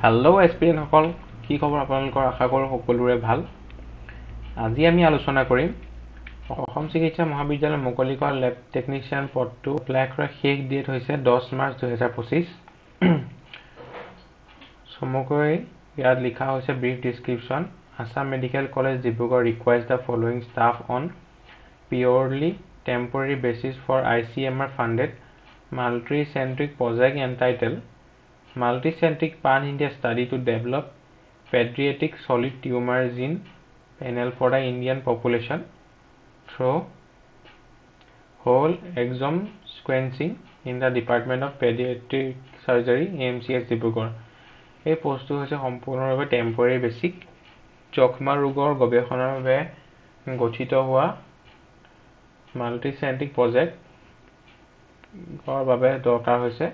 Hello' experience সকল, কি খবৰ আপোনালোকৰ? আশা কৰোঁ সকলোৰে ভাল। আজি আমি আলোচনা কৰিম অসম চিকিৎসা মহাবিদ্যালয় মুকলি কৰা লেব টেকনিচিয়ান পদটো এপ্লাই কৰাৰ শেষ ডেট হৈছে 10 মাৰ্চ 2025। চমুকৈ ইয়াত লিখা হৈছে brief description. Assam Medical College Dibrugarh requires the following staff on purely temporary basis for ICMR funded multi-centric project entitled Multicentric Pan-India Study to Develop Pediatric Solid Tumor Gene Panel for the Indian Population through whole exome sequencing in the Department of Pediatric Surgery, AMCS Dibrugarh. এই পোষ্টটো হৈছে সম্পূৰ্ণভাৱে temporary basic যক্ষ্মা ৰোগৰ গৱেষণাৰ বাবে গঠিত হোৱা মাল্টিচেণ্ট্ৰিক প্ৰজেক্টৰ বাবে দৰকাৰ হৈছে।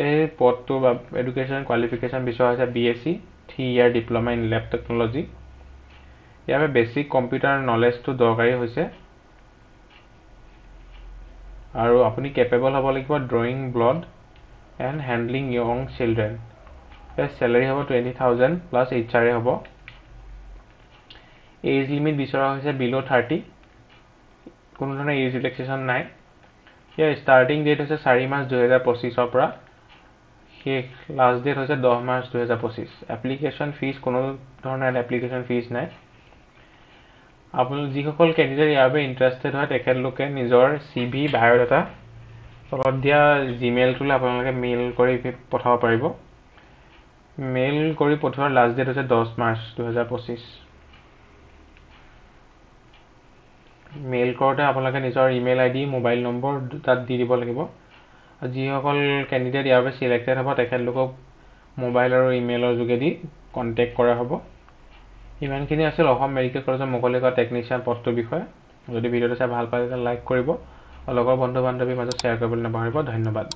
এই পদটোৰ এডুকেশ্যন কোৱালিফিকেশ্যন বিচৰা হৈছে BSc 3 year diploma in lab technology. ইয়াৰ বাবে বেচিক কম্পিউটাৰ নলেজটো দৰকাৰী হৈছে আৰু আপুনি কেপেবল হ'ব লাগিব drawing blood and handling young children. ইয়াৰ চেলাৰী হ'ব 20,000 প্লাছ HRA হ'ব। এজ লিমিট বিচৰা হৈছে বিল' 30, কোনো ধৰণৰ এজ ৰিলেক্সেশ্যন নাই। ইয়াৰ ষ্টাৰ্টিং ডেট হৈছে 4 মাৰ্চ 2025 পৰা, শেষ লাষ্ট ডেট হৈছে 10 মাৰ্চ 2025। এপ্লিকেশ্যন ফিজ কোনো ধৰণৰ এপ্লিকেশ্যন ফিজ নাই। আপোনালোক যিসকল কেণ্ডিডেট ইয়াৰ বাবে ইণ্টাৰেষ্টেড হয় তেখেতলোকে নিজৰ CV বায়'ডাটা তলত দিয়া জিমেইলটোলৈ আপোনালোকে মেইল কৰি পঠাব পাৰিব। মেইল কৰি পঠোৱাৰ লাষ্ট ডেট হৈছে 10 মাৰ্চ 2025। মেইল কৰোঁতে আপোনালোকে নিজৰ ইমেইল ID মোবাইল নম্বৰ তাত দি দিব লাগিব। যিসকল কেণ্ডিডেট ইয়াৰ বাবে চিলেক্টেড হ'ব তেখেতলোকক মোবাইল আৰু ইমেইলৰ যোগেদি কণ্টেক্ট কৰা হ'ব। ইমানখিনি আছিল অসম মেডিকেল কলেজৰ মুকলি কৰা টেকনিচিয়ান পদটোৰ বিষয়ে। যদি ভিডিঅ'টো চাই ভাল পায় তেতিয়া লাইক কৰিব আৰু লগৰ বন্ধু বান্ধৱীৰ মাজত শ্বেয়াৰ কৰিবলৈ নাপাহৰিব। ধন্যবাদ।